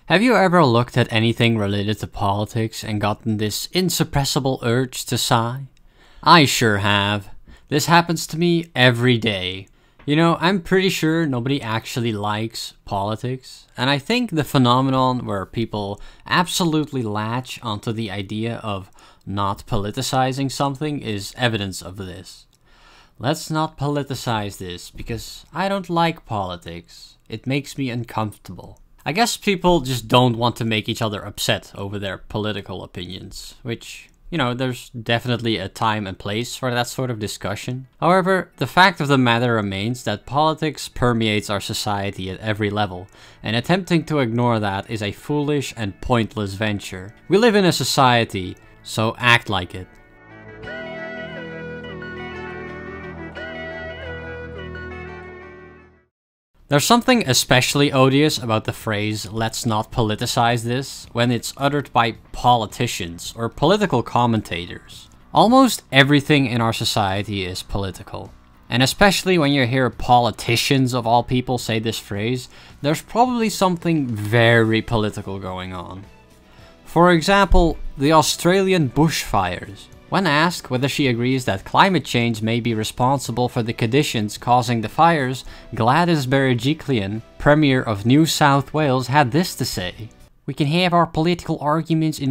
Have you ever looked at anything related to politics and gotten this insuppressible urge to sigh? I sure have. This happens to me every day. You know, I'm pretty sure nobody actually likes politics, and I think the phenomenon where people absolutely latch onto the idea of not politicizing something is evidence of this. Let's not politicize this, because I don't like politics. It makes me uncomfortable. I guess people just don't want to make each other upset over their political opinions, which, you know, there's definitely a time and place for that sort of discussion. However, the fact of the matter remains that politics permeates our society at every level, and attempting to ignore that is a foolish and pointless venture. We live in a society, so act like it. There's something especially odious about the phrase, "let's not politicize this," when it's uttered by politicians or political commentators. Almost everything in our society is political. And especially when you hear politicians of all people say this phrase, there's probably something very political going on. For example, the Australian bushfires. When asked whether she agrees that climate change may be responsible for the conditions causing the fires, Gladys Berejiklian, Premier of New South Wales, had this to say: "We can have our political arguments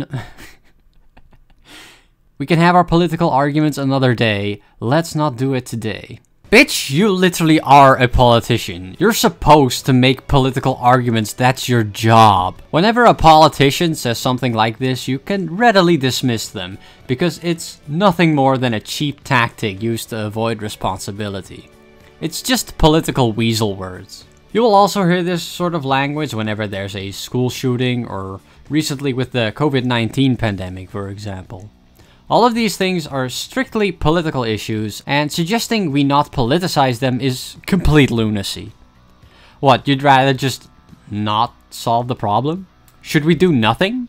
We can have our political arguments another day. Let's not do it today." Bitch, you literally are a politician. You're supposed to make political arguments, that's your job. Whenever a politician says something like this, you can readily dismiss them, because it's nothing more than a cheap tactic used to avoid responsibility. It's just political weasel words. You will also hear this sort of language whenever there's a school shooting, or recently with the COVID-19 pandemic, for example. All of these things are strictly political issues, and suggesting we not politicize them is complete lunacy. What, you'd rather just not solve the problem? Should we do nothing?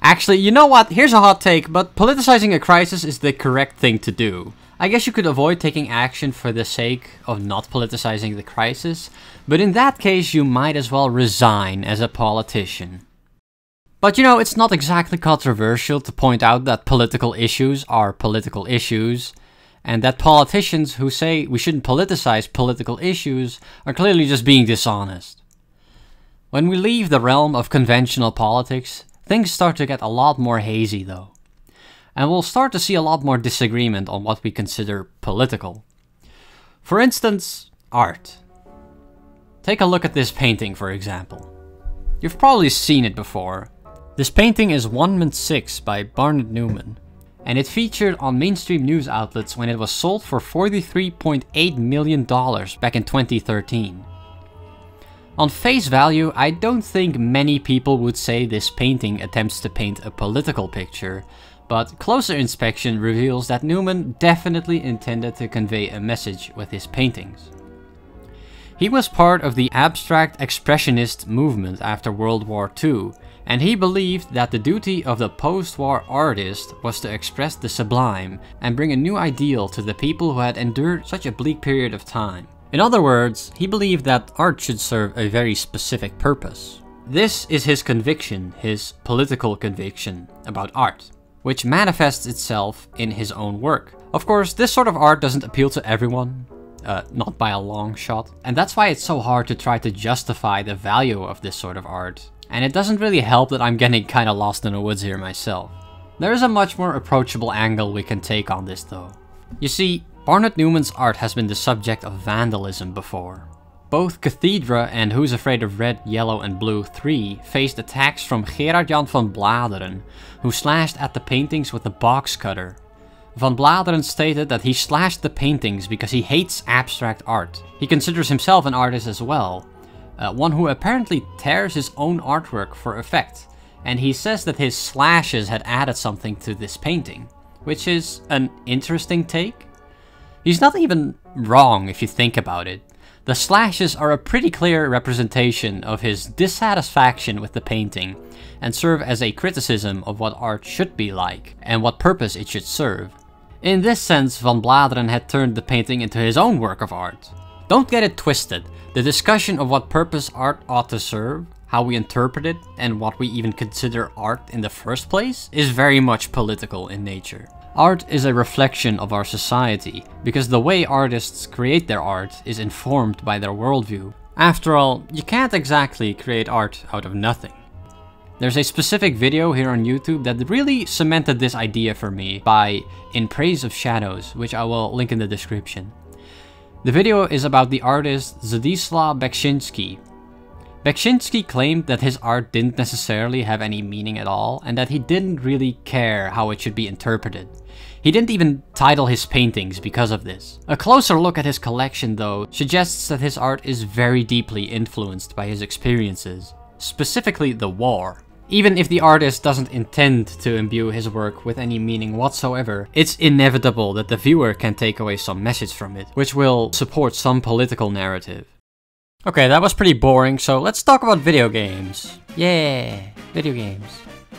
Actually, you know what? Here's a hot take, but politicizing a crisis is the correct thing to do. I guess you could avoid taking action for the sake of not politicizing the crisis, but in that case you might as well resign as a politician. But you know, it's not exactly controversial to point out that political issues are political issues, and that politicians who say we shouldn't politicize political issues are clearly just being dishonest. When we leave the realm of conventional politics, things start to get a lot more hazy though. And we'll start to see a lot more disagreement on what we consider political. For instance, art. Take a look at this painting, for example. You've probably seen it before. This painting is 1:6 by Barnett Newman, and it featured on mainstream news outlets when it was sold for $43.8 million back in 2013. On face value, I don't think many people would say this painting attempts to paint a political picture, but closer inspection reveals that Newman definitely intended to convey a message with his paintings. He was part of the abstract expressionist movement after World War II, and he believed that the duty of the post-war artist was to express the sublime and bring a new ideal to the people who had endured such a bleak period of time. In other words, he believed that art should serve a very specific purpose. This is his conviction, his political conviction about art, which manifests itself in his own work. Of course, this sort of art doesn't appeal to everyone. Not by a long shot. And that's why it's so hard to try to justify the value of this sort of art. And it doesn't really help that I'm getting kinda lost in the woods here myself. There is a much more approachable angle we can take on this though. You see, Barnett Newman's art has been the subject of vandalism before. Both Cathedra and Who's Afraid of Red, Yellow and Blue 3 faced attacks from Gerard Jan van Bladeren, who slashed at the paintings with a box cutter. Van Bladeren stated that he slashed the paintings because he hates abstract art. He considers himself an artist as well, one who apparently tears his own artwork for effect, and he says that his slashes had added something to this painting, which is an interesting take. He's not even wrong if you think about it. The slashes are a pretty clear representation of his dissatisfaction with the painting, and serve as a criticism of what art should be like, and what purpose it should serve. In this sense, Van Bladeren had turned the painting into his own work of art. Don't get it twisted, the discussion of what purpose art ought to serve how we interpret it, and what we even consider art in the first place is very much political in nature. Art is a reflection of our society, because the way artists create their art is informed by their worldview. After all, you can't exactly create art out of nothing. There's a specific video here on YouTube that really cemented this idea for me by In Praise of Shadows, which I will link in the description. The video is about the artist Zdzisław Beksiński. Beksiński claimed that his art didn't necessarily have any meaning at all, and that he didn't really care how it should be interpreted. He didn't even title his paintings because of this. A closer look at his collection, though, suggests that his art is very deeply influenced by his experiences, specifically the war. Even if the artist doesn't intend to imbue his work with any meaning whatsoever, it's inevitable that the viewer can take away some message from it, which will support some political narrative. Okay, that was pretty boring, so let's talk about video games. Yeah, video games.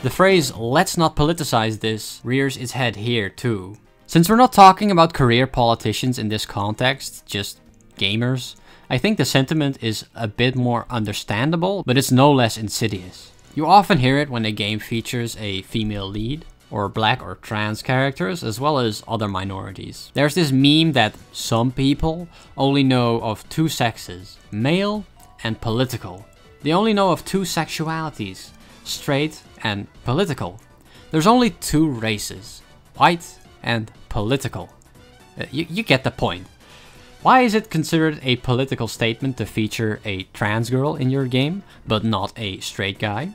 The phrase, "let's not politicize this," rears its head here too. Since we're not talking about career politicians in this context, just gamers, I think the sentiment is a bit more understandable, but it's no less insidious. You often hear it when a game features a female lead, or black or trans characters, as well as other minorities. There's this meme that some people only know of two sexes, male and political. They only know of two sexualities, straight and political. There's only two races, white and political. You get the point. Why is it considered a political statement to feature a trans girl in your game, but not a straight guy?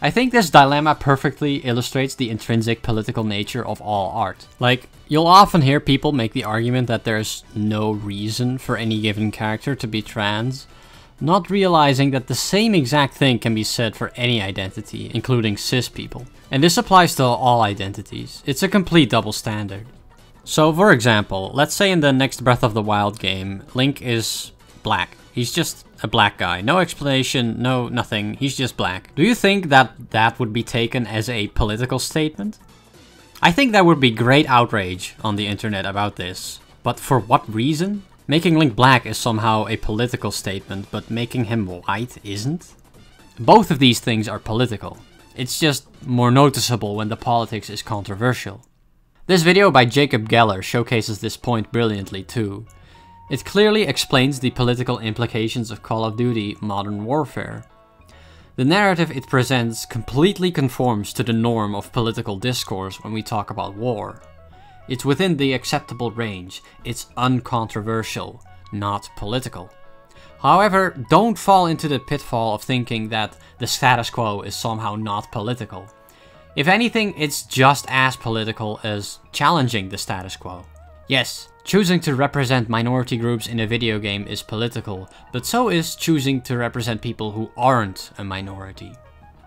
I think this dilemma perfectly illustrates the intrinsic political nature of all art. Like, you'll often hear people make the argument that there's no reason for any given character to be trans, not realizing that the same exact thing can be said for any identity, including cis people. And this applies to all identities. It's a complete double standard. So, for example, let's say in the next Breath of the Wild game, Link is black. He's just a black guy. No explanation, no nothing. He's just black. Do you think that that would be taken as a political statement? I think there would be great outrage on the internet about this. But for what reason? Making Link black is somehow a political statement, but making him white isn't? Both of these things are political. It's just more noticeable when the politics is controversial. This video by Jacob Geller showcases this point brilliantly too. It clearly explains the political implications of Call of Duty Modern Warfare. The narrative it presents completely conforms to the norm of political discourse when we talk about war. It's within the acceptable range, it's uncontroversial, not political. However, don't fall into the pitfall of thinking that the status quo is somehow not political. If anything, it's just as political as challenging the status quo. Yes, choosing to represent minority groups in a video game is political, but so is choosing to represent people who aren't a minority.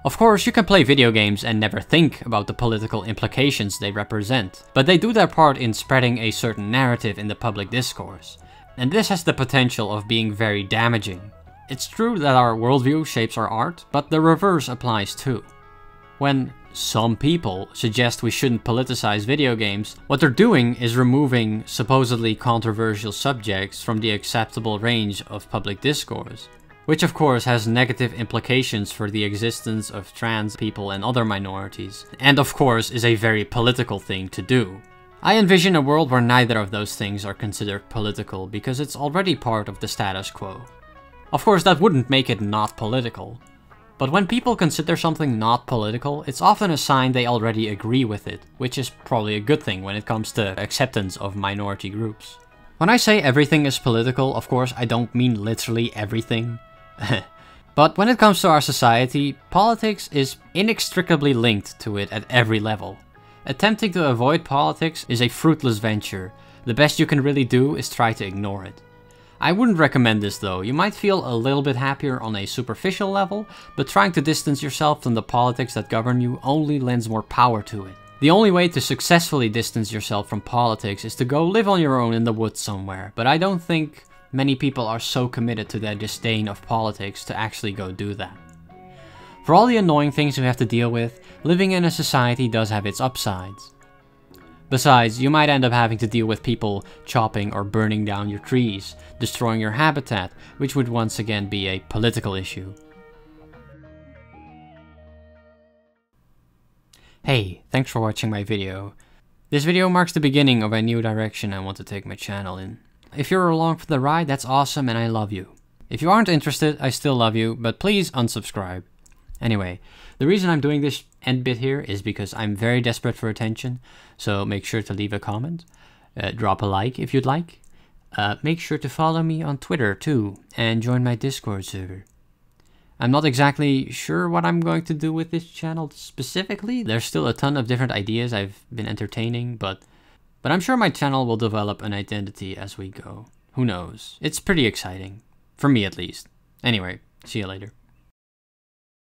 Of course, you can play video games and never think about the political implications they represent, but they do their part in spreading a certain narrative in the public discourse. And this has the potential of being very damaging. It's true that our worldview shapes our art, but the reverse applies too. When some people suggest we shouldn't politicize video games, what they're doing is removing supposedly controversial subjects from the acceptable range of public discourse, which of course has negative implications for the existence of trans people and other minorities, and of course is a very political thing to do. I envision a world where neither of those things are considered political because it's already part of the status quo. Of course, that wouldn't make it not political. But when people consider something not political, it's often a sign they already agree with it, which is probably a good thing when it comes to acceptance of minority groups. When I say everything is political, of course I don't mean literally everything. But when it comes to our society, politics is inextricably linked to it at every level. Attempting to avoid politics is a fruitless venture. The best you can really do is try to ignore it. I wouldn't recommend this though. You might feel a little bit happier on a superficial level, but trying to distance yourself from the politics that govern you only lends more power to it. The only way to successfully distance yourself from politics is to go live on your own in the woods somewhere, but I don't think many people are so committed to their disdain of politics to actually go do that. For all the annoying things we have to deal with, living in a society does have its upsides. Besides, you might end up having to deal with people chopping or burning down your trees, destroying your habitat, which would once again be a political issue. Hey, thanks for watching my video. This video marks the beginning of a new direction I want to take my channel in. If you're along for the ride, that's awesome and I love you. If you aren't interested, I still love you, but please unsubscribe. Anyway, the reason I'm doing this end bit here is because I'm very desperate for attention, so make sure to leave a comment, drop a like if you'd like, make sure to follow me on Twitter too, and join my Discord server. I'm not exactly sure what I'm going to do with this channel specifically. There's still a ton of different ideas I've been entertaining, but I'm sure my channel will develop an identity as we go. Who knows? It's pretty exciting. For me at least. Anyway, see you later.